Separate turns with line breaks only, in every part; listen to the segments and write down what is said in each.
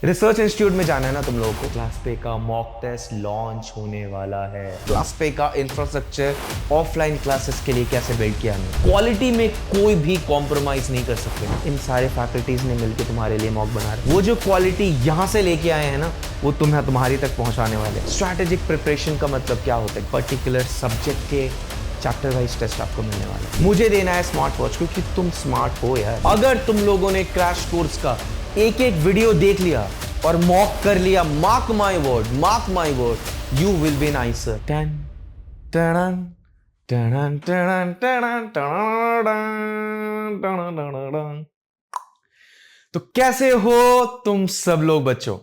Research institute में जाना है ना तुम लोगों को। क्लास पे का मॉक टेस्ट लॉन्च होने वाला है। क्लास पे का इंफ्रास्ट्रक्चर ऑफलाइन क्लासेस के लिए कैसे बिल्ड किया है, क्वालिटी में कोई भी कॉम्प्रोमाइज नहीं कर सकते। इन सारे फैकल्टीज ने मिलकर तुम्हारे लिए मॉक बना रहे। वो जो क्वालिटी यहाँ से लेके आए हैं ना, वो तुम्हें तुम्हारी तक पहुंचाने वाले। स्ट्रैटेजिक प्रिपरेशन का मतलब क्या होता है? पर्टिकुलर सब्जेक्ट के चैप्टर वाइज टेस्ट आपको मिलने वाला है। मुझे देना है स्मार्ट वॉच क्योंकि तुम स्मार्ट हो यार। अगर तुम लोगों ने क्रैश कोर्स का एक एक वीडियो देख लिया और मॉक कर लिया, mark my word, you will B nicer. तो कैसे हो तुम सब लोग बच्चों?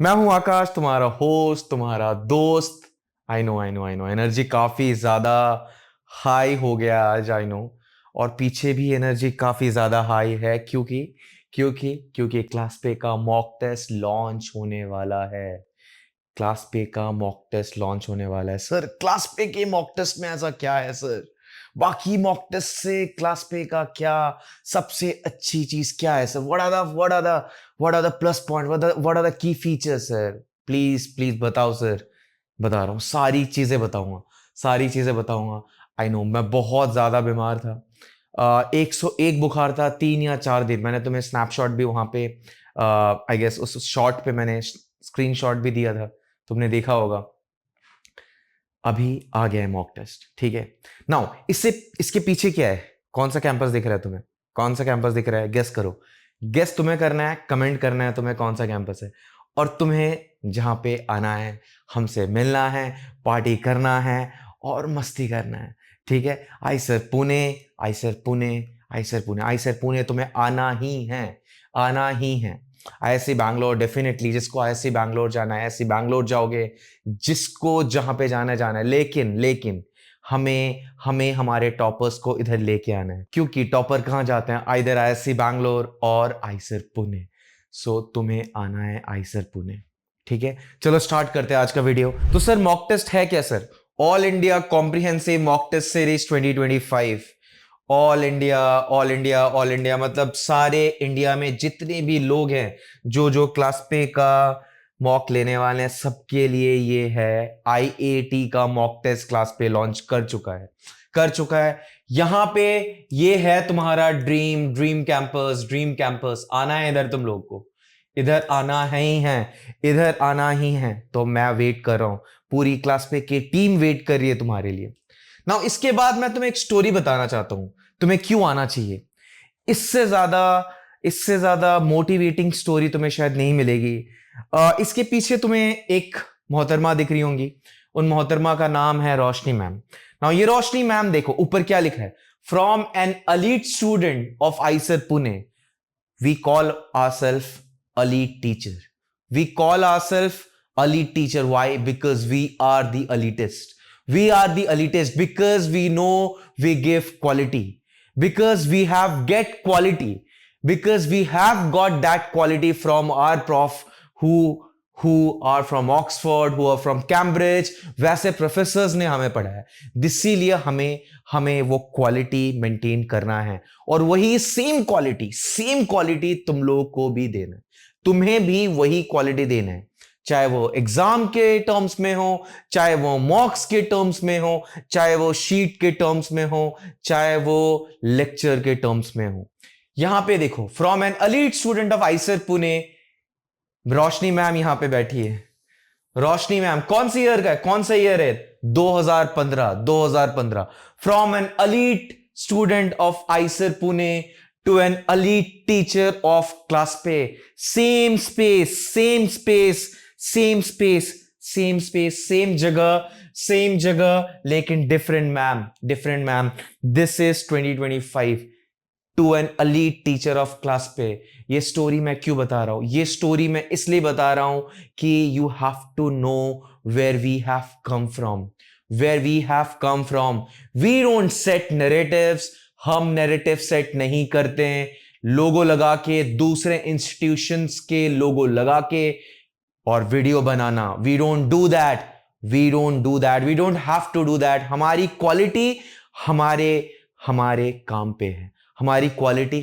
मैं हूं आकाश, तुम्हारा होस्ट, तुम्हारा दोस्त। आई नो एनर्जी काफी ज्यादा हाई हो गया आज, आई नो। और पीछे भी एनर्जी काफी ज्यादा हाई है क्योंकि क्लास पे का मॉक टेस्ट लॉन्च होने वाला है। क्लास पे का मॉक टेस्ट लॉन्च होने वाला है। सर क्लास पे के मॉक टेस्ट में ऐसा क्या है सर? बाकी मॉक टेस्ट से क्लास पे का क्या सबसे अच्छी चीज क्या है sir? What are the plus point, what are the key features sir? Please बताओ सर। बता रहा हूँ, सारी चीजें बताऊंगा। आई नो मैं बहुत ज्यादा बीमार था। 101 बुखार था 3 या 4 दिन। मैंने तुम्हें स्नैपशॉट भी वहां पे आई गेस उस शॉट पे मैंने स्क्रीनशॉट भी दिया था, तुमने देखा होगा। अभी आ गया है मॉक टेस्ट, ठीक है। नाउ इसके पीछे क्या है? कौन सा कैंपस दिख रहा है तुम्हें? कौन सा कैंपस दिख रहा है? गेस करो। गेस तुम्हें करना है, कमेंट करना है तुम्हें कौन सा कैंपस है। और तुम्हें जहां पे आना है, हमसे मिलना है, पार्टी करना है और मस्ती करना है, ठीक है। आई सर पुणे तुम्हें आना ही है। आईएससी बैंगलोर डेफिनेटली, जिसको आईएससी बैंगलोर जाना है आईएससी बैंगलोर जाओगे, जिसको जहां पे जाना है। लेकिन हमें हमारे टॉपर्स को इधर लेके आना है, क्योंकि टॉपर कहां जाते हैं? आइदर आईएससी बैंगलोर और आईसर पुणे। सो तुम्हें आना है आईसर पुणे, ठीक है। चलो स्टार्ट करते हैं आज का वीडियो। तो सर मॉक टेस्ट है क्या sir? All India comprehensive mock test series 2025। All India मतलब सारे इंडिया में जितने भी लोग हैं जो क्लास पे का मॉक लेने वाले हैं, सबके लिए ये है। आईएटी का मॉक टेस्ट क्लास पे लॉन्च कर चुका है। यहां पे ये है तुम्हारा ड्रीम कैंपस। आना है इधर, तुम लोग को इधर आना ही है। तो मैं वेट कर रहा हूं, पूरी क्लास पे की टीम वेट कर रही है तुम्हारे लिए। नाउ इसके बाद मैं तुम्हें एक स्टोरी बताना चाहता हूं, तुम्हें क्यों आना चाहिए। इससे ज्यादा मोटिवेटिंग स्टोरी तुम्हें शायद नहीं मिलेगी। इसके पीछे तुम्हें एक मोहतरमा दिख रही होंगी, उन मोहतरमा का नाम है रोशनी मैम। नाउ ये रोशनी मैम देखो ऊपर क्या लिखा है, from an elite student of IISER Pune we call ourselves elite teacher. We call ourselves elite teacher. Why? Because we are the elitist. We are the elitist because we know we give quality. Because we have get quality. Because we have got that quality from our prof who are from Oxford, who are from Cambridge. वैसे professors ने हमें पढ़ाया, इसीलिए हमें वो quality maintain करना है। और वही सेम क्वालिटी तुम लोगों को भी देना है। तुम्हें भी वही क्वालिटी देना है, चाहे वो एग्जाम के टर्म्स में हो, चाहे वो मॉक्स के टर्म्स में हो, चाहे वो शीट के टर्म्स में हो, चाहे वो लेक्चर के टर्म्स में हो। यहां पे देखो, from an elite student of IISER Pune, Roshni ma'am यहां पे बैठी है। रोशनी मैम कौन सा ईयर है? 2015। From an elite student of IISER Pune to an elite teacher of class पे, same space, same जगह, लेकिन different ma'am. This is 2025 to an elite teacher of class पे। ये स्टोरी मैं क्यों बता रहा हूं? ये स्टोरी मैं इसलिए बता रहा हूं कि you have to know where we have come from। We don't set narratives। हम नैरेटिव सेट नहीं करते हैं लोगो लगा के, दूसरे इंस्टीट्यूशंस के लोगो लगा के और वीडियो बनाना। We don't do that, we don't have to do that. हमारी क्वालिटी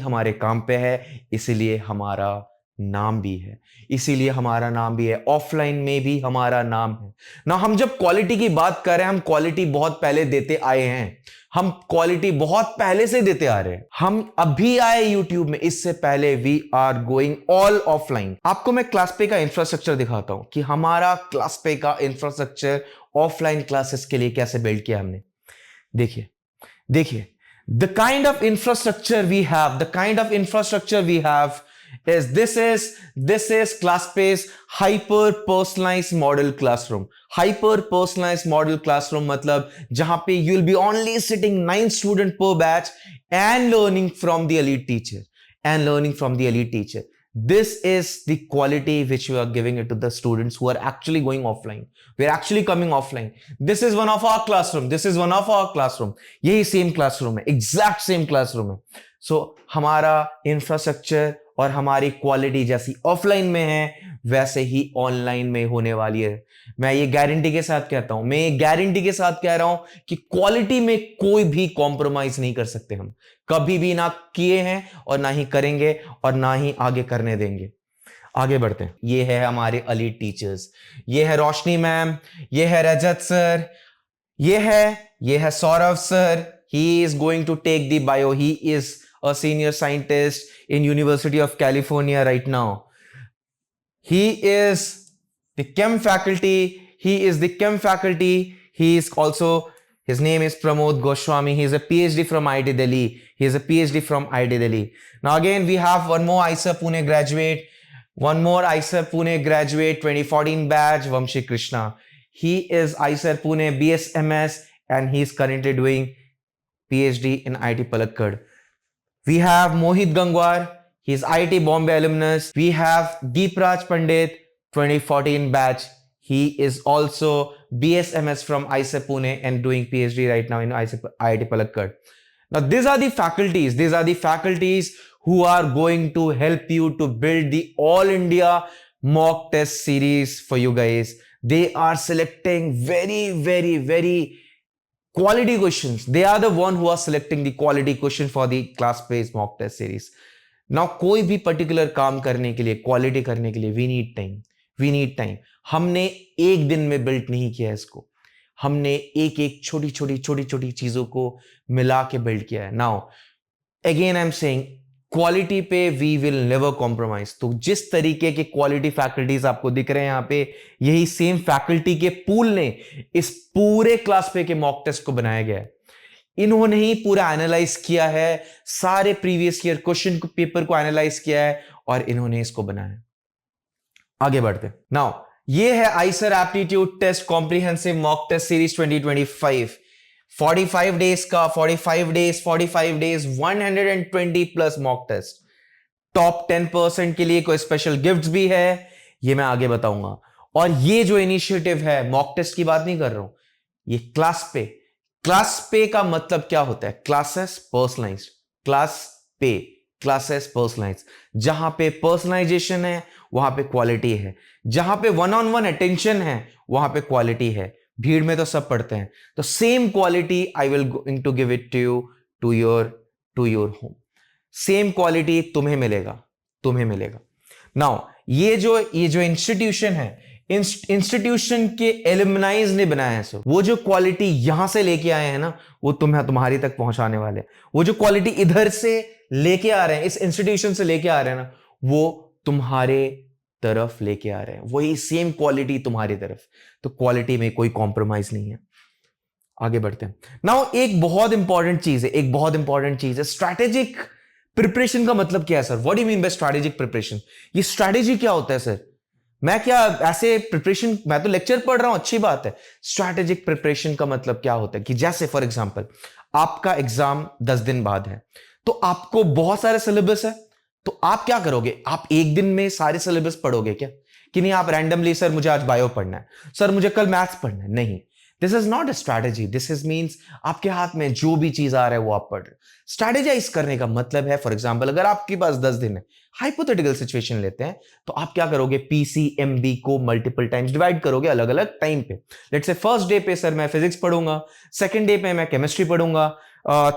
हमारे काम पे है, इसलिए हमारा नाम भी है, इसीलिए हमारा नाम भी है, ऑफलाइन में भी हमारा नाम है ना। हम जब क्वालिटी की बात कर रहे हैं, हम क्वालिटी बहुत पहले देते आए हैं, हम क्वालिटी बहुत पहले से देते आ रहे हैं। हम अभी आए यूट्यूब में, इससे पहले we are going all offline. आपको मैं क्लास पे का इंफ्रास्ट्रक्चर दिखाता हूं कि हमारा क्लास पे का इंफ्रास्ट्रक्चर ऑफलाइन क्लासेस के लिए कैसे बिल्ड किया हमने। देखिए देखिए, the kind of infrastructure we have, the kind of infrastructure we have is this is ClassPace hyper personalized model classroom. Hyper personalized model classroom मतलब जहां पे you will be only sitting 9 students per batch and learning from the elite teacher. This is the quality which we are giving it to the students who are actually going offline. We are actually coming offline. This is one of our classroom. यही same classroom है, exact same classroom है। सो हमारा infrastructure और हमारी quality जैसी offline में है, वैसे ही ऑनलाइन में होने वाली है। मैं ये गारंटी के साथ कहता हूं, मैं ये गारंटी के साथ कह रहा हूं कि क्वालिटी में कोई भी कॉम्प्रोमाइज नहीं कर सकते हम, कभी भी ना किए हैं और ना ही करेंगे और ना ही आगे करने देंगे। आगे बढ़ते हैं। ये है हमारे एलीट टीचर्स, ये है रोशनी मैम, ये है रजत सर, ये है Saurabh sir. He is going to take the bio, he is a senior scientist in University of California right now. He is the chem faculty. He is also, his name is Pramod Goswami. He is a PhD from IIT Delhi. Now again, we have one more IISER Pune graduate, 2014 batch, Vamshi Krishna. He is IISER Pune BSMS and he is currently doing PhD in IIT Palakkad. We have Mohit Gangwar, he is IIT Bombay alumnus. We have Deepraj Pandit, 2014 batch. He is also BSMS from IISER Pune and doing PhD right now in IIT Palakkad. Now these are the faculties who are going to help you to build the All India mock test series for you guys. They are selecting very quality questions. They are the one who are selecting the quality question for the ClassPace mock test series. Now कोई भी particular काम करने के लिए, quality करने के लिए we need time. हमने एक दिन में बिल्ड नहीं किया इसको, हमने एक छोटी चीजों को मिला के बिल्ड किया है। Now again I'm saying, quality पे वी विल नेवर कॉम्प्रोमाइज। तो जिस तरीके के क्वालिटी फैकल्टीज आपको दिख रहे हैं यहां पे, यही सेम फैकल्टी के पूल ने इस पूरे क्लास पे के मॉक टेस्ट को बनाया गया है। इन्होंने ही पूरा एनालाइज किया है, सारे प्रीवियस ईयर क्वेश्चन पेपर को एनालाइज किया है और इन्होंने इसको बनाया। आगे बढ़ते। नाउ ये है IISER aptitude test comprehensive mock test series 2025। 45 days का 45 days 120 plus mock test. Top 10% के लिए कोई स्पेशल गिफ्ट्स भी है, ये मैं आगे बताऊंगा। और ये जो इनिशिएटिव है, मॉक टेस्ट की बात नहीं कर रहा हूं, ये क्लास पे का मतलब क्या होता है? Classes personalize. जहां पे पर्सनलाइजेशन है वहां पे क्वालिटी है, जहां पे वन ऑन वन अटेंशन है वहां पे क्वालिटी है। भीड़ में तो सब पढ़ते हैं, तो same quality I will going to give it to you to your home. Same quality तुम्हें मिलेगा। नाउ ये जो इंस्टीट्यूशन है, इंस्टीट्यूशन के एलुमनाइज ने बनाया है। सो वो जो क्वालिटी यहां से लेके आए हैं ना, वो तुम्हारी तक पहुंचाने वाले। वो जो क्वालिटी इधर से लेके आ रहे हैं, इस इंस्टीट्यूशन से लेके आ रहे हैं ना, वो तुम्हारे तरफ लेके आ रहे हैं, वही सेम क्वालिटी तुम्हारी तरफ। तो क्वालिटी में कोई कॉम्प्रोमाइज नहीं है। आगे बढ़ते हैं। नाउ एक बहुत इंपॉर्टेंट चीज है स्ट्रैटेजिक प्रिपरेशन का मतलब क्या है sir? What do you mean by strategic preparation? ये स्ट्रैटेजी क्या होता है सर? मैं क्या ऐसे प्रिपरेशन, मैं तो लेक्चर पढ़ रहा हूं, अच्छी बात है। स्ट्रैटेजिक प्रिपरेशन का मतलब क्या होता है कि जैसे फॉर एग्जांपल आपका एग्जाम 10 दिन बाद है, तो आपको बहुत सारे सिलेबस है, तो आप क्या करोगे? आप एक दिन में सारे सिलेबस पढ़ोगे क्या? कि नहीं, आप रैंडमली, सर मुझे आज बायो पढ़ना है, सर मुझे कल मैथ्स पढ़ना है। नहीं, this is not a strategy, this is means आपके हाथ में जो भी चीज आ रहा है वो आप पढ़ रहे हो। स्ट्रैटेजाइज करने का मतलब है, फॉर एग्जाम्पल अगर आपके पास 10 दिन है, हाइपोथेटिकल सिचुएशन लेते हैं, तो आप क्या करोगे, पीसीएमबी को मल्टीपल टाइम्स डिवाइड करोगे अलग अलग टाइम पे। लेट्स से फर्स्ट डे पे सर मैं फिजिक्स पढ़ूंगा, सेकंड डे पे मैं केमिस्ट्री पढ़ूंगा,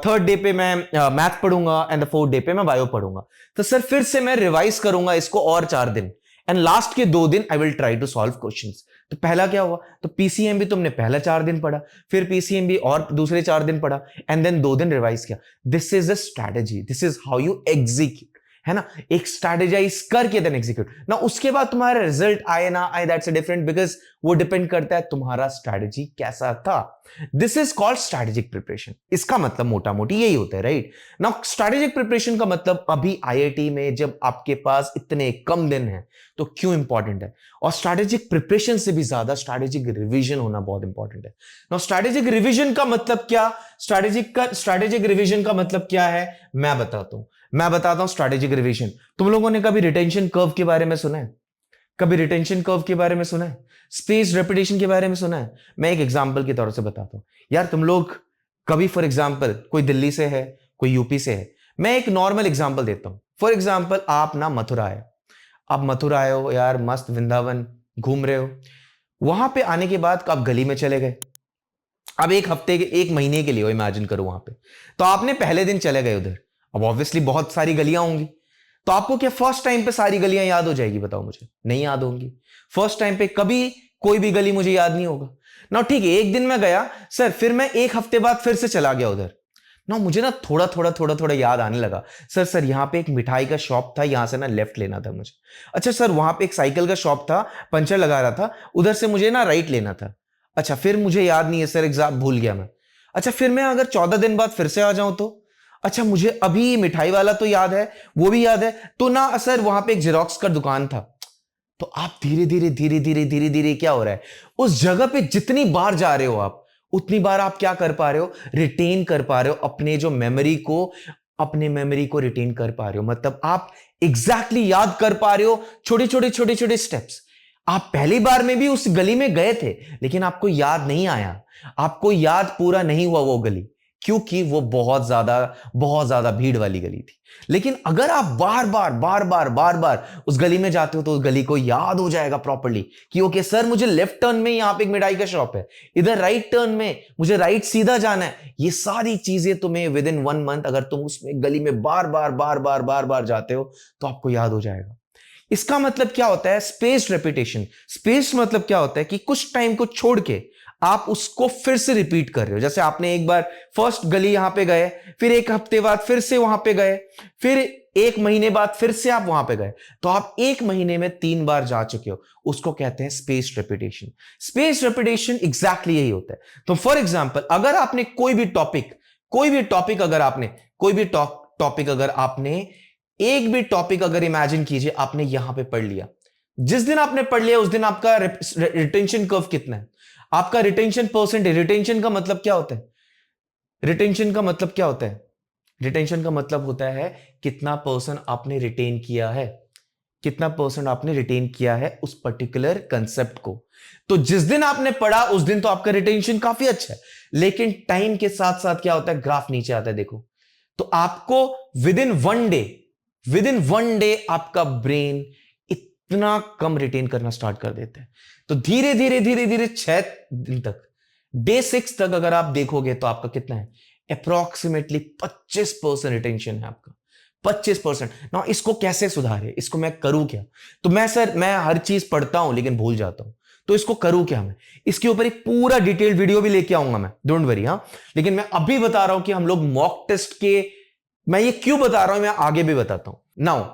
थर्ड डे पे मैं मैथ पढ़ूंगा एंड द फोर्थ डे पे मैं बायो पढ़ूंगा। तो सर फिर से मैं रिवाइज करूंगा इसको और 4 दिन, एंड लास्ट के 2 दिन I will try to solve questions. तो पहला क्या हुआ, तो पीसीएमबी तुमने पहला 4 दिन पढ़ा, फिर पीसीएमबी और दूसरे 4 दिन पढ़ा, एंड देन 2 दिन रिवाइज किया। This is a strategy, this is how you execute, है ना, एक स्ट्रैटेजाइज करके देन एग्जीक्यूट ना। उसके बाद तुम्हारा रिजल्ट आए ना आए, दैट्स अ डिफरेंट, बिकॉज वो डिपेंड करता है तुम्हारा स्ट्रैटेजी कैसा था। This is called strategic preparation. इसका मतलब मोटा मोटी यही होता है, राइट ना। स्ट्रैटेजिक प्रिपरेशन का मतलब अभी आईआईटी में जब आपके पास इतने कम दिन हैं तो क्यों इंपॉर्टेंट है, और स्ट्रैटेजिक प्रिपरेशन से भी ज्यादा स्ट्रैटेजिक रिवीजन होना बहुत इंपॉर्टेंट है ना। स्ट्रैटेजिक रिवीजन का मतलब क्या, स्ट्रैटेजिक रिवीजन का मतलब क्या है, मैं बताता हूं स्ट्रैटेजिक रिवीजन। तुम लोगों ने कभी रिटेंशन कर्व के बारे में सुना है, कभी रिटेंशन कर्व के बारे में सुना है, स्पेस रेपिटेशन के बारे में सुना है? मैं एक एग्जांपल के तौर से बताता हूं यार। तुम लोग कभी फॉर एग्जांपल कोई दिल्ली से है, कोई यूपी से है, मैं एक नॉर्मल एग्जांपल देता हूं। फॉर एग्जांपल आप ना मथुरा है, आप मथुरा आए हो यार, मस्त वृंदावन घूम रहे हो। वहां पे आने के बाद आप गली में चले गए, अब एक हफ्ते के, एक महीने के लिए हो, इमेजिन करो वहां पे। तो आपने पहले दिन चले गए उधर, अब ऑब्वियसली बहुत सारी गलियां होंगी, तो आपको क्या फर्स्ट टाइम पे सारी गलियां याद हो जाएगी? बताओ मुझे, नहीं याद होंगी। फर्स्ट टाइम पे कभी कोई भी गली मुझे याद नहीं होगा ना। ठीक है, एक दिन मैं गया सर, फिर मैं एक हफ्ते बाद फिर से चला गया उधर ना, मुझे ना थोड़ा याद आने लगा। सर यहां पे एक मिठाई का शॉप था, यहां से ना लेफ्ट लेना था मुझे। अच्छा सर, वहां पे एक साइकिल का शॉप था, पंचर लगा रहा था, उधर से मुझे ना राइट लेना था। अच्छा, फिर मुझे याद नहीं है सर, एग्जाम भूल गया मैं। अच्छा, फिर मैं अगर 14 दिन बाद फिर से आ जाऊं तो, अच्छा मुझे अभी मिठाई वाला तो याद है, वो भी याद है तो ना सर, वहां पे एक जेरोक्स का दुकान था। तो आप धीरे धीरे क्या हो रहा है, उस जगह पे जितनी बार जा रहे हो आप, उतनी बार आप क्या कर पा रहे हो, रिटेन कर पा रहे हो अपने जो मेमोरी को, अपने मेमोरी को रिटेन कर पा रहे हो। मतलब आप एग्जैक्टली याद कर पा रहे हो छोटे छोटे स्टेप्स। आप पहली बार में भी उस गली में गए थे, लेकिन आपको याद नहीं आया, आपको याद पूरा नहीं हुआ वो गली, क्योंकि वो बहुत ज्यादा भीड़ वाली गली थी। लेकिन अगर आप बार बार उस गली में जाते हो, तो उस गली को याद हो जाएगा प्रॉपर्ली कि ओके सर, मुझे लेफ्ट टर्न में यहां पे एक मिठाई का शॉप है, इधर राइट टर्न में मुझे राइट सीधा जाना है। ये सारी चीजें तुम्हें विद इन 1 मंथ, अगर तुम उसमें गली में बार जाते हो, तो आपको याद हो जाएगा। इसका मतलब क्या होता है, स्पेस रेपिटेशन। स्पेस मतलब क्या होता है कि कुछ टाइम को छोड़ के आप उसको फिर से रिपीट कर रहे हो। जैसे आपने एक बार फर्स्ट गली यहां पे गए, फिर एक हफ्ते बाद फिर से वहां पे गए, फिर एक महीने बाद फिर से आप वहां पे गए, तो आप एक महीने में 3 बार जा चुके हो। उसको कहते हैं space repetition. Space repetition exactly यही होता है। तो फॉर एग्जाम्पल, अगर आपने कोई भी टॉपिक अगर इमेजिन कीजिए आपने यहां पे पढ़ लिया, जिस दिन आपने पढ़ लिया उस दिन आपका रिटेंशन कर्व कितना है, आपका रिटेंशन परसेंटेज। रिटेंशन का मतलब क्या होता है, रिटेंशन का मतलब होता है कितना परसेंट आपने रिटेन किया है, कितना परसेंट आपने रिटेन किया है उस पर्टिकुलर कंसेप्ट को। तो जिस दिन आपने पढ़ा उस दिन तो आपका रिटेंशन काफी अच्छा है, लेकिन टाइम के साथ साथ क्या होता है, ग्राफ नीचे आता है, देखो। तो आपको विद इन वन डे आपका ब्रेन इतना कम रिटेन करना स्टार्ट कर देता है। तो धीरे धीरे 6 दिन तक, डे 6 तक अगर आप देखोगे तो आपका कितना है, अप्रोक्सीमेटली 25% रिटेंशन है आपका, 25%। ना इसको कैसे सुधारे, इसको मैं करूं क्या? तो मैं हर चीज पढ़ता हूं लेकिन भूल जाता हूं, तो इसको करूं क्या मैं? इसके ऊपर एक पूरा डिटेल वीडियो भी लेके आऊंगा मैं, डोंट वरी। हाँ, लेकिन मैं अभी बता रहा हूं कि हम लोग मॉक टेस्ट के, मैं ये क्यों बता रहा हूं, मैं आगे भी बताता हूं। नाउ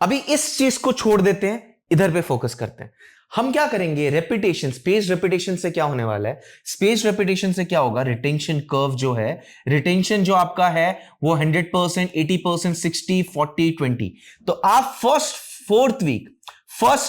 अभी इस चीज को छोड़ देते हैं, इधर पे फोकस करते हैं। हम क्या करेंगे, रेपिटेशन, स्पेस रेपिटेशन से क्या होने वाला है, स्पेस रेपिटेशन से क्या होगा, रिटेंशन कर्व जो है, रिटेंशन जो आपका है वो 100%, 80%, 60, 40, 20। तो आप फर्स्ट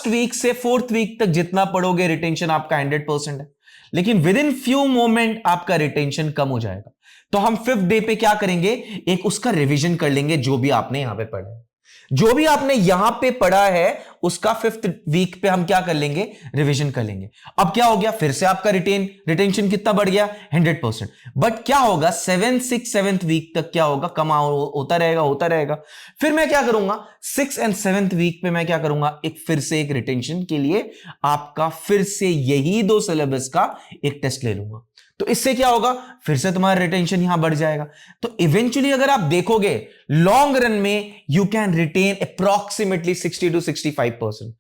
वीक से 4th वीक तक जितना पढ़ोगे रिटेंशन आपका 100% है, लेकिन विद इन फ्यू मोमेंट आपका रिटेंशन कम हो जाएगा। तो हम 5th डे पे क्या करेंगे, एक उसका रिवीजन कर लेंगे जो भी आपने यहां पे पढ़ा है। जो भी आपने यहां पे पढ़ा है उसका 5th वीक पे हम क्या कर लेंगे, रिवीजन कर लेंगे। अब क्या हो गया, फिर से आपका रिटेंशन कितना बढ़ गया, 100%। बट क्या होगा 7th 6th 7th वीक तक क्या होगा, कमा होता रहेगा। फिर मैं क्या करूंगा 6th and 7th वीक पे मैं क्या करूंगा, एक फिर से एक रिटेंशन के लिए आपका फिर से यही 2 सिलेबस का एक टेस्ट ले लूंगा। तो इससे क्या होगा, फिर से तुम्हारा रिटेंशन यहां बढ़ जाएगा। तो इवेंचुअली अगर आप देखोगे लॉन्ग रन में you can retain approximately 60 to 65%।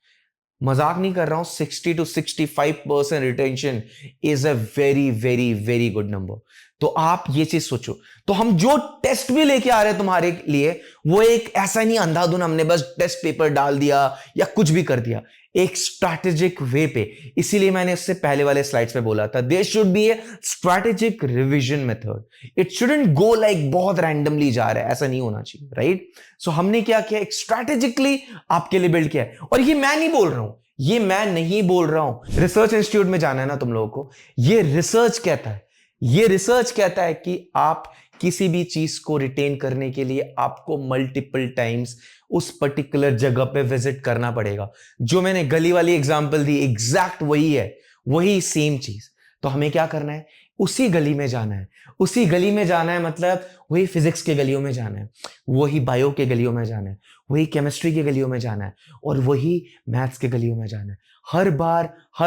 मजाक नहीं कर रहा हूं, 60 to 65% retention is a very very very good number. तो आप ये चीज सोचो, तो हम जो टेस्ट भी लेके आ रहे हैं तुम्हारे लिए, वो एक ऐसा नहीं अंधाधुन हमने बस टेस्ट पेपर डाल दिया या कुछ भी कर दिया, एक स्ट्रैटेजिक वे पे। इसीलिए मैंने इससे पहले वाले स्लाइड्स में बोला था there should be a strategic revision method, it shouldn't go like बहुत रैंडमली जा रहा है, ऐसा नहीं होना चाहिए, राइट। सो हमने क्या किया, एक स्ट्रैटेजिकली आपके लिए बिल्ड किया है। और ये मैं नहीं बोल रहा हूं, ये मैं नहीं बोल रहा हूं, रिसर्च इंस्टीट्यूट में जाना है ना तुम लोगों को, ये रिसर्च कहता है, ये रिसर्च कहता है कि आप किसी भी चीज को रिटेन करने के लिए आपको मल्टीपल टाइम्स उस पर्टिकुलर जगह पे विजिट करना पड़ेगा। जो मैंने गली वाली एग्जांपल दी एग्जैक्ट वही है, वही सेम चीज। तो हमें क्या करना है, उसी गली में जाना है, उसी गली में जाना है, मतलब वही फिजिक्स के गलियों में जाना है, वही बायो के गलियों में जाना है, वही केमिस्ट्री के गलियों में जाना है, और वही मैथ्स के गलियों में जाना है। हर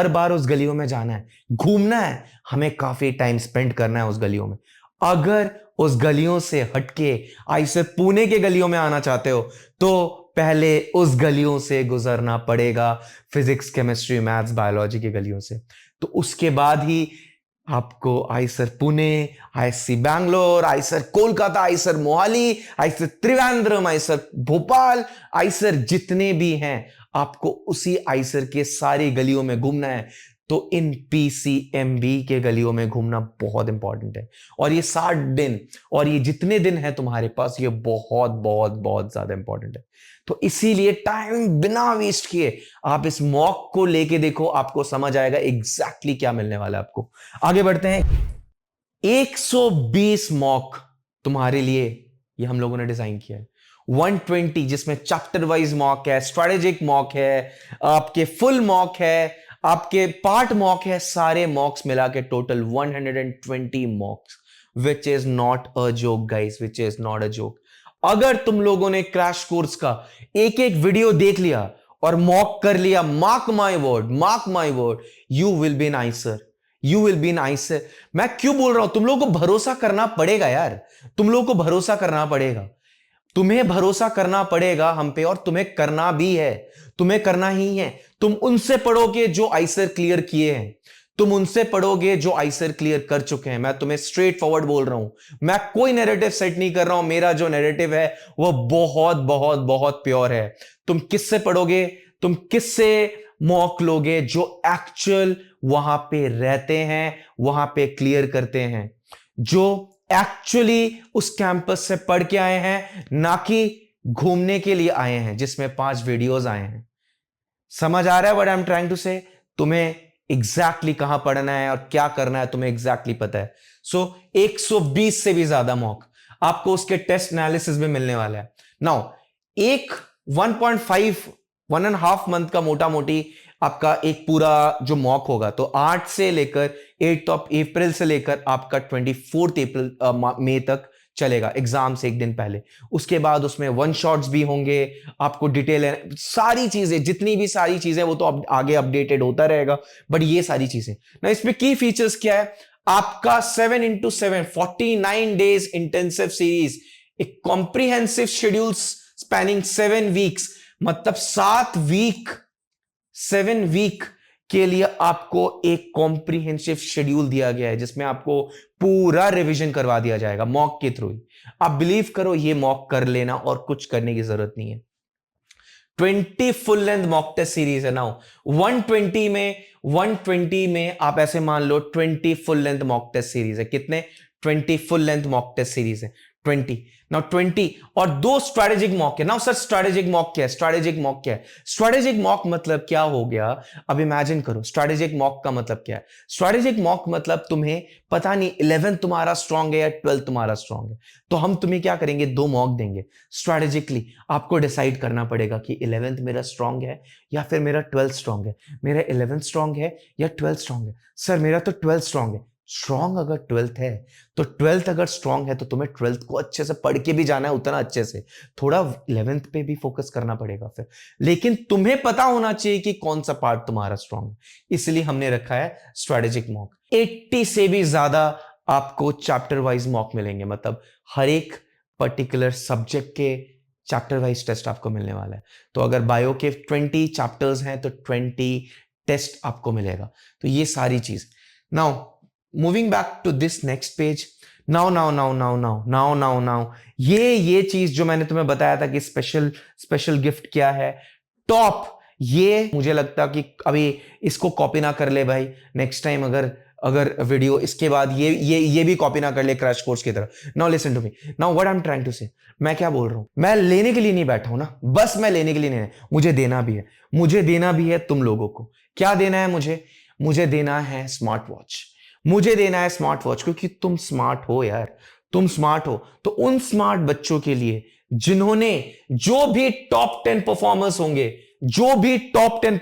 बार उस गलियों में जाना है, घूमना है, हमें काफी टाइम स्पेंड करना है उस गलियों में। अगर उस गलियों से हटके ऐसे पुणे के गलियों में आना चाहते हो तो पहले उस गलियों से गुजरना पड़ेगा, फिजिक्स केमिस्ट्री मैथ्स बायोलॉजी की गलियों से। तो उसके बाद ही आपको Eicher Pune, IC Bangalore, Eicher Kolkata, Eicher Mohali, Eicher Trivandrum, Eicher Bhopal, Eicher जितने भी हैं, आपको उसी आईसर के सारी गलियों में घूमना है। तो इन पीसीएमबी के गलियों में घूमना बहुत इंपॉर्टेंट है। और ये 60 दिन और ये जितने दिन है तुम्हारे पास, ये बहुत बहुत बहुत ज्यादा इंपॉर्टेंट है। तो इसीलिए टाइम बिना वेस्ट किए आप इस मॉक को लेके देखो, आपको समझ आएगा एग्जैक्टली क्या मिलने वाला है आपको। आगे बढ़ते हैं। 120 मॉक तुम्हारे लिए ये हम लोगों ने डिजाइन किया है। 120 जिसमें चैप्टर वाइज मॉक है, स्ट्रेटेजिक मॉक है, आपके फुल मॉक है, आपके पार्ट मॉक है, सारे मॉक्स मिला के total 120 मॉक्स, which is not a joke guys, which is not a joke. अगर तुम लोगों ने क्रैश कोर्स का एक एक वीडियो देख लिया और मॉक कर लिया, mark my word, you will be an IISER, you will be an IISER. मैं क्यों बोल रहा हूं, तुम लोगों को भरोसा करना पड़ेगा यार, तुम लोगों को भरोसा करना पड़ेगा, तुम्हें भरोसा करना पड़ेगा हम पे, और तुम्हें करना भी है, तुम्हें करना ही है। तुम उनसे पढ़ोगे जो आइसर क्लियर किए हैं, तुम उनसे पढ़ोगे जो आइसर क्लियर कर चुके हैं। मैं तुम्हें स्ट्रेट फॉरवर्ड बोल रहा हूं, मैं कोई नैरेटिव सेट नहीं कर रहा हूं, मेरा जो नैरेटिव है वो बहुत बहुत बहुत प्योर है। तुम किससे पढ़ोगे, तुम किससे मॉक लोगे, जो एक्चुअल वहां पे रहते हैं, वहां पे क्लियर करते हैं, जो एक्चुअली उस कैंपस से पढ़ के आए हैं, ना कि घूमने के लिए आए हैं जिसमें 5 वीडियोस आए हैं। समझ आ रहा है what I am trying to say? तुम्हें एग्जैक्टली कहां पढ़ना है और क्या करना है तुम्हें एग्जैक्टली पता है। सो 120 से भी ज्यादा मॉक आपको उसके टेस्ट एनालिसिस में मिलने वाला है। नाउ एक 1.5 मंथ का मोटा मोटी आपका एक पूरा जो मॉक होगा, तो 8 से लेकर 8 अप्रैल से लेकर आपका 24 अप्रैल मई तक चलेगा, एग्जाम से एक दिन पहले। उसके बाद उसमें वन शॉट्स भी होंगे, आपको डिटेल सारी चीजें, जितनी भी सारी चीजें वो तो आगे अपडेटेड होता रहेगा, बट ये सारी चीजें ना, इसमें की फीचर्स क्या है, आपका 7x7 49 डेज इंटेंसिव सीरीज, एक कॉम्प्रिहेंसिव शेड्यूल स्पैनिंग 7 वीक्स, मतलब 7 वीक के लिए आपको एक कॉम्प्रिहेंसिव शेड्यूल दिया गया है, जिसमें आपको पूरा रिवीजन करवा दिया जाएगा मॉक के थ्रू। आप बिलीव करो, ये मॉक कर लेना और कुछ करने की जरूरत नहीं है। 20 full length mock test series है ना, 120 में आप ऐसे मान लो 20 full length mock test series है। कितने? 20 full length mock test series है। 20 नाउ 20 और 2 स्ट्रेटेजिक मॉक है। नाउ सर स्ट्रेटेजिक मॉक क्या है? स्ट्रेटेजिक मॉक क्या है? स्ट्रेटेजिक मॉक मतलब क्या हो गया? अब इमेजिन करो स्ट्रेटेजिक मॉक का मतलब क्या है। स्ट्रेटेजिक मॉक मतलब तुम्हें पता नहीं 11th तुम्हारा स्ट्रांग है या 12th तुम्हारा स्ट्रांग है, तो हम तुम्हें क्या करेंगे, 2 मॉक देंगे। स्ट्रेटेजिकली आपको डिसाइड करना पड़ेगा कि 11th मेरा स्ट्रांग है या फिर मेरा 12th स्ट्रांग है, मेरा 11th स्ट्रांग है या 12th स्ट्रांग है। सर मेरा तो 12th स्ट्रांग है। स्ट्रांग अगर 12th है तो 12th अगर स्ट्रांग है तो तुम्हें 12th को अच्छे से पढ़ के भी जाना है, उतना अच्छे से, थोड़ा 11th पे भी फोकस करना पड़ेगा फिर, लेकिन तुम्हें पता होना चाहिए कि कौन सा पार्ट तुम्हारा स्ट्रांग है। इसलिए हमने रखा है स्ट्रेटेजिक मॉक। 80 से भी ज्यादा आपको चैप्टर वाइज मॉक मिलेंगे, मतलब हर एक पर्टिकुलर सब्जेक्ट के चैप्टर वाइज टेस्ट आपको मिलने वाला है। तो अगर बायो के 20 चैप्टर्स हैं तो 20 टेस्ट आपको मिलेगा। तो ये सारी चीज। Now moving back to this next page. Now ये चीज जो मैंने तुम्हें बताया था कि स्पेशल गिफ्ट क्या है, टॉप, ये मुझे लगता कि अभी इसको कॉपी ना कर ले भाई, नेक्स्ट टाइम अगर वीडियो इसके बाद ये भी कॉपी ना कर ले क्रैश कोर्स की तरह। Now listen to me, now what I am trying to say, मैं क्या बोल रहा हूं, मैं लेने के लिए नहीं बैठा हूं ना, बस मैं लेने के लिए नहीं, मुझे देना भी है तुम लोगों को। क्या देना है मुझे देना है स्मार्ट वॉच। मुझे देना है स्मार्ट वॉच क्योंकि तुम स्मार्ट हो यार, तुम स्मार्ट हो। तो उन स्मार्ट बच्चों के लिए जिन्होंने जो भी टॉप 10 परफॉर्मर्स होंगे, जो भी टॉप 10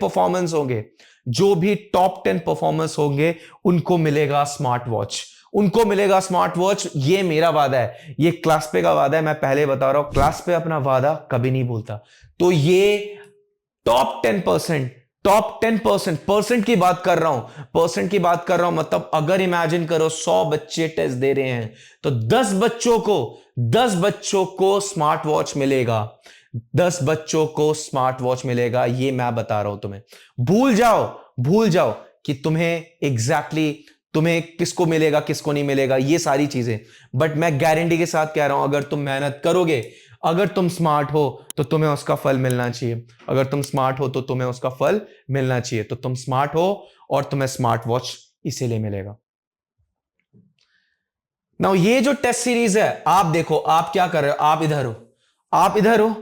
परफॉर्मर्स होंगे उनको मिलेगा स्मार्ट वॉच, उनको मिलेगा स्मार्ट वॉच। ये मेरा वादा है, ये क्लास पे का वादा है, मैं पहले बता रहा हूं, क्लास पे अपना वादा कभी नहीं भूलता। तो ये टॉप 10% परसेंट की बात कर रहा हूं, मतलब अगर इमेजिन करो 100 बच्चे टेस्ट दे रहे हैं तो 10 बच्चों को स्मार्ट वॉच मिलेगा, 10 बच्चों को स्मार्ट वॉच मिलेगा। ये मैं बता रहा हूं तुम्हें। भूल जाओ कि तुम्हें किसको मिलेगा किसको नहीं मिलेगा, ये सारी चीजें, बट मैं गारंटी के साथ कह रहा हूं अगर तुम मेहनत करोगे, अगर तुम स्मार्ट हो तो तुम्हें उसका फल मिलना चाहिए, अगर तुम स्मार्ट हो तो तुम्हें उसका फल मिलना चाहिए। तो तुम स्मार्ट हो और तुम्हें स्मार्ट वॉच इसीलिए मिलेगा। नाउ ये जो टेस्ट सीरीज है, आप देखो आप क्या कर रहे हो, आप इधर हो,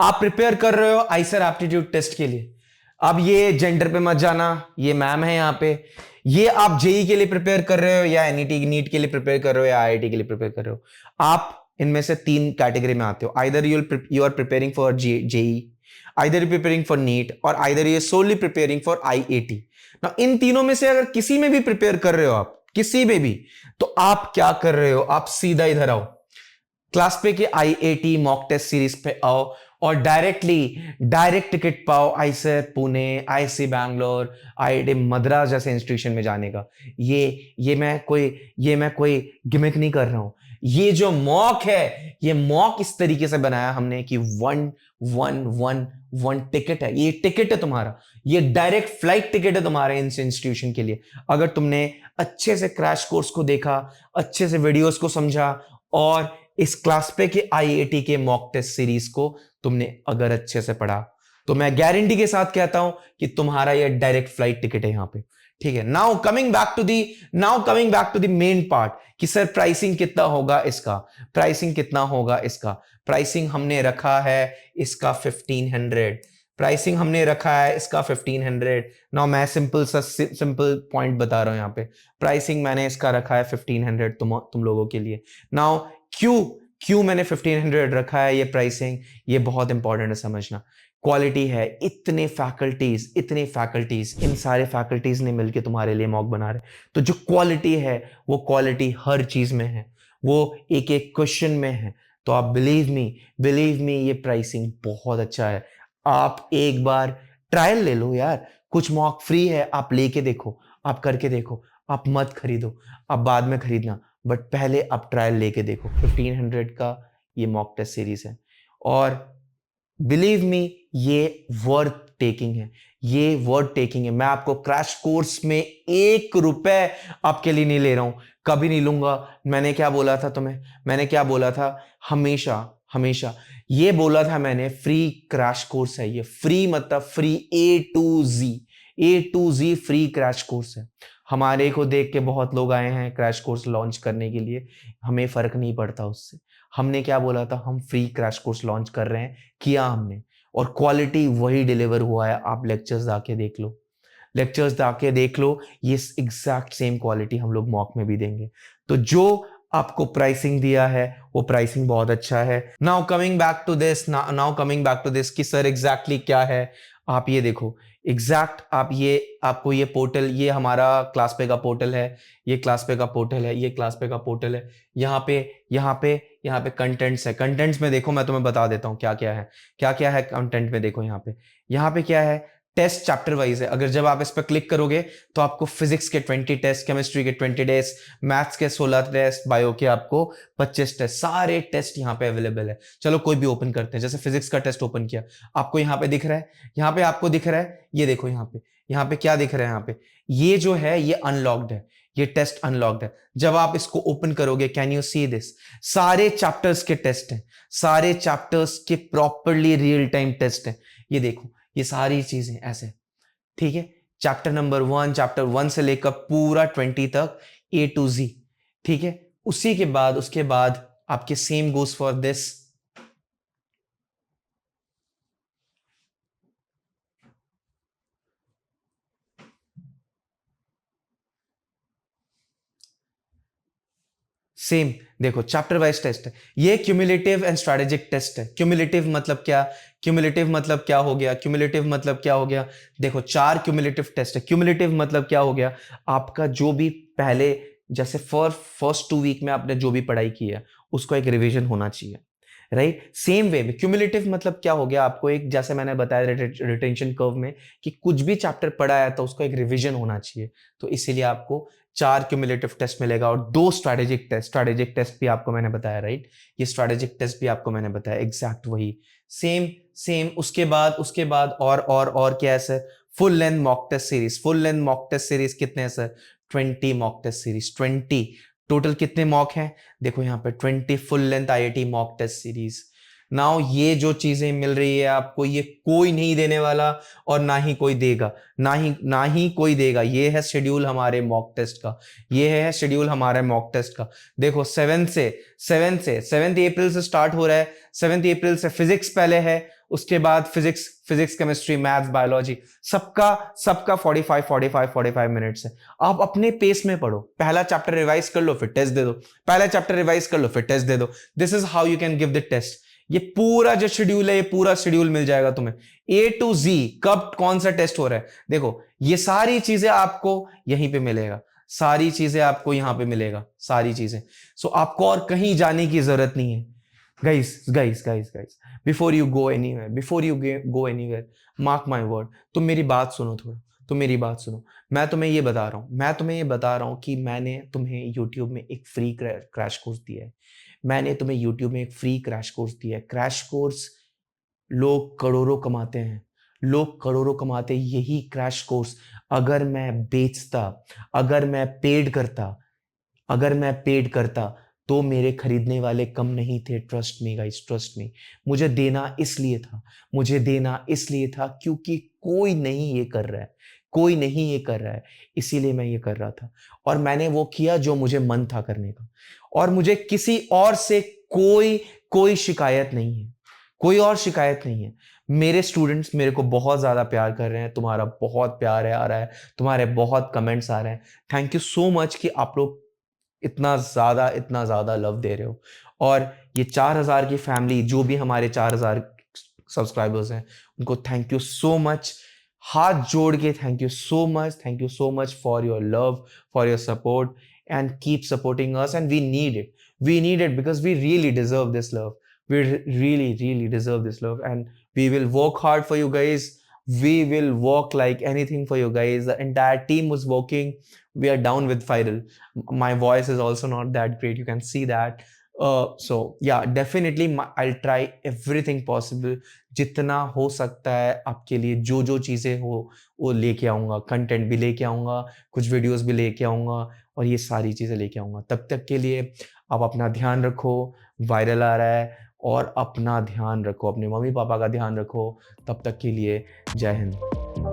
आप प्रिपेयर कर रहे हो आईसर एप्टीट्यूड टेस्ट के लिए। अब ये जेंडर पे मत जाना, ये मैम है यहाँ पे, ये आप जेई के लिए प्रिपेयर कर रहे हो या एनईटी नीट के लिए प्रिपेयर कर रहे हो या आईआईटी के लिए प्रिपेयर कर रहे हो, आप इनमें से 3 कैटेगरी में आते हो। Either you are preparing for JEE, either you preparing for NEET, और either you solely preparing for IIT. ना इन तीनों में से अगर किसी में भी प्रिपेयर कर रहे हो आप, किसी में भी, तो आप क्या कर रहे हो, आप सीधा इधर आओ, क्लास पे के आईआईटी मॉक टेस्ट सीरीज पे आओ और डायरेक्ट टिकट पाओ IIM Pune, IIC Bangalore, IIT Madras जैसे इंस्टीट्यूशन में जाने का। ये मैं कोई गिमिक नहीं कर रहा हूं। ये जो मॉक है, ये मॉक इस तरीके से बनाया हमने कि 1 टिकट है, ये टिकट है तुम्हारा, ये डायरेक्ट फ्लाइट टिकट है तुम्हारे इंस्टीट्यूशन के लिए। अगर तुमने अच्छे से क्रैश कोर्स को देखा, अच्छे से वीडियोस को समझा और इस क्लास पे के आईआईटी के मॉक टेस्ट सीरीज को तुमने अगर अच्छे से पढ़ा, तो मैं गारंटी के साथ कहता हूं कि तुम्हारा ये डायरेक्ट फ्लाइट टिकट है यहां पे। ठीक है, now coming back to the main part कि सर प्राइसिंग कितना होगा इसका, प्राइसिंग हमने रखा है इसका 1500। नाउ मैं सिंपल पॉइंट बता रहा हूं यहां पे, प्राइसिंग मैंने इसका रखा है 1500 तुम लोगों के लिए। नाउ क्यों मैंने 1500 रखा है ये प्राइसिंग, ये बहुत इंपॉर्टेंट है समझना। क्वालिटी है, इतने फैकल्टीज, इन सारे फैकल्टीज ने मिलकर तुम्हारे लिए मॉक बना रहे, तो जो क्वालिटी है वो क्वालिटी हर चीज में है, वो एक क्वेश्चन में है। तो आप बिलीव मी ये प्राइसिंग बहुत अच्छा है। आप एक बार ट्रायल ले लो यार, कुछ मॉक फ्री है, आप लेके देखो, आप करके देखो, आप मत खरीदो, आप बाद में खरीदना, बट पहले आप ट्रायल लेके देखो। 1500 का ये मॉक टेस्ट सीरीज है और बिलीव मी ये वर्थ टेकिंग है, मैं आपको क्रैश कोर्स में 1 रुपए आपके लिए नहीं ले रहा हूं, कभी नहीं लूंगा। मैंने क्या बोला था हमेशा ये बोला था मैंने, फ्री क्रैश कोर्स है ये, फ्री मतलब free A to Z free crash course है। हमारे को देख के बहुत लोग आए हैं क्रैश कोर्स लॉन्च करने के लिए, हमें फर्क नहीं पड़ता उससे, हमने क्या बोला था, हम फ्री क्रैश कोर्स लॉन्च कर रहे हैं, किया हमने, और क्वालिटी वही डिलीवर हुआ है। आप लेक्चर्स आके देख लो, लेक्चर्स आके देख लो, ये एग्जैक्ट सेम क्वालिटी हम लोग मॉक में भी देंगे। तो जो आपको प्राइसिंग दिया है वो प्राइसिंग बहुत अच्छा है। Now coming back to this, now coming back to this कि सर एग्जैक्टली क्या है, आप ये देखो एग्जैक्ट, आप ये, आपको ये पोर्टल, ये हमारा क्लास पे का पोर्टल है, ये क्लास पे का पोर्टल है, ये क्लास पे का पोर्टल है। यहाँ पे कंटेंट्स है, कंटेंट्स में देखो, मैं तुम्हें बता देता हूँ क्या क्या है, क्या क्या है कंटेंट में। देखो यहाँ पे क्या है, टेस्ट चैप्टर वाइज है। अगर जब आप इस पर क्लिक करोगे तो आपको फिजिक्स के 20 टेस्ट, केमिस्ट्री के 20 टेस्ट, मैथ्स के 16 टेस्ट, बायो के आपको 25 टेस्ट, सारे टेस्ट यहाँ पे अवेलेबल है। चलो कोई भी ओपन करते हैं, जैसे फिजिक्स का टेस्ट ओपन किया, आपको यहाँ पे दिख रहा है, यहाँ पे आपको दिख रहा है, ये देखो यहाँ पे क्या दिख रहा है, यहाँ पे ये जो है ये अनलॉक्ड है, ये टेस्ट अनलॉक्ड है। जब आप इसको ओपन करोगे, कैन यू सी दिस, सारे चैप्टर्स के टेस्ट हैं, सारे चैप्टर्स के प्रॉपरली रियल टाइम टेस्ट हैं। ये देखो ये सारी चीजें ऐसे, ठीक है, चैप्टर नंबर 1, चैप्टर 1 से लेकर पूरा 20 तक, A to Z, ठीक है। उसके बाद आपके same goes for this, same देखो चैप्टर वाइज टेस्ट है। ये क्यूमुलेटिव एंड स्ट्रेटेजिक टेस्ट है। क्यूमुलेटिव मतलब क्या, क्यूमुलेटिव मतलब क्या हो गया, क्यूमुलेटिव मतलब क्या हो गया, देखो 4 क्यूमुलेटिव टेस्ट है। क्यूमुलेटिव मतलब क्या हो गया, आपका जो भी पहले, जैसे फर्स्ट 2 वीक में आपने जो भी पढ़ाई की है उसको एक रिवीजन होना चाहिए, राइट। सेम वे में क्यूमुलेटिव मतलब क्या हो गया, आपको एक, जैसे मैंने बताया रिटेंशन कर्व में कि कुछ भी चैप्टर पढ़ा है तो उसको एक रिवीजन होना चाहिए। तो इसीलिए आपको 4 क्यूमुलेटिव टेस्ट मिलेगा और 2 स्ट्रेटेजिक टेस्ट भी आपको मैंने बताया, राइट। ये स्ट्रेटेजिक टेस्ट भी आपको मैंने बताया, एग्जैक्ट वही सेम। उसके बाद और क्या है sir, full length mock test series. Full length mock test series कितने हैं sir, 20 mock test series, 20 total कितने मॉक हैं, देखो यहाँ पे 20 full length IIT mock test series. Now ये जो चीजें मिल रही है आपको, ये कोई नहीं देने वाला और ना ही कोई देगा, ना ही कोई देगा। ये है शेड्यूल हमारे मॉक टेस्ट का, ये है शेड्यूल हमारे मॉक टेस्ट का। देखो 7 अप्रैल से स्टार्ट हो रहा है। 7 अप्रैल से फिजिक्स पहले है, उसके बाद फिजिक्स केमिस्ट्री मैथ्स बायोलॉजी, सबका 45 मिनट्स है। आप अपने पेस में पढ़ो, पहला चैप्टर रिवाइज कर लो फिर टेस्ट दे दो, पहला चैप्टर रिवाइज कर लो फिर टेस्ट दे दो। This is how you can give the test. ये पूरा जो शेड्यूल है, ये पूरा शेड्यूल मिल जाएगा तुम्हें, A to Z, कब कौन सा टेस्ट हो रहा है। देखो ये सारी चीजें आपको यहीं पे मिलेगा, सारी चीजें आपको यहां पे मिलेगा, सारी चीजें। सो आपको और कहीं जाने की जरूरत नहीं है। Guys, before you go anywhere, mark my word, तुम मेरी बात सुनो थोड़ा, तुम मेरी बात सुनो। मैं तुम्हें ये बता रहा हूं कि मैंने तुम्हें YouTube में एक फ्री क्रैश कोर्स दिया है। मैंने तुम्हें YouTube में एक फ्री क्रैश कोर्स दिया है। क्रैश कोर्स लोग करोड़ों कमाते हैं, लोग करोड़ों कमाते हैं। यही क्रैश कोर्स अगर मैं बेचता, अगर मैं पेड करता तो मेरे खरीदने वाले कम नहीं थे। Trust me guys, trust me. मुझे देना इसलिए था क्योंकि कोई नहीं ये कर रहा है, इसीलिए मैं ये कर रहा था। और मैंने वो किया जो मुझे मन था करने का, और मुझे किसी और से कोई शिकायत नहीं है। मेरे स्टूडेंट्स मेरे को बहुत ज्यादा प्यार कर रहे हैं, तुम्हारा बहुत प्यार आ रहा है, तुम्हारे बहुत कमेंट्स आ रहे हैं। थैंक यू सो मच कि आप लोग इतना ज्यादा लव दे रहे हो। और ये 4000 की फैमिली, जो भी हमारे 4000 सब्सक्राइबर्स हैं, उनको थैंक यू सो मच, हाथ जोड़ के thank you so much for your love, for your support, and keep supporting us. And we need it because we really deserve this love, we really deserve this love, and we will work hard for you guys. We will work like anything for you guys. The entire team was working. We are down with viral. My voice is also not that great, you can see that. So yeah, definitely I'll try everything possible. जितना हो सकता है आपके लिए, जो चीज़ें हो वो लेके आऊँगा, कंटेंट भी लेके आऊँगा, कुछ वीडियोस भी लेके आऊँगा, और ये सारी चीज़ें लेके आऊँगा। तब तक के लिए आप अपना ध्यान रखो, वायरल आ रहा है, और अपना ध्यान रखो, अपने मम्मी पापा का ध्यान रखो। तब तक के लिए जय हिंद।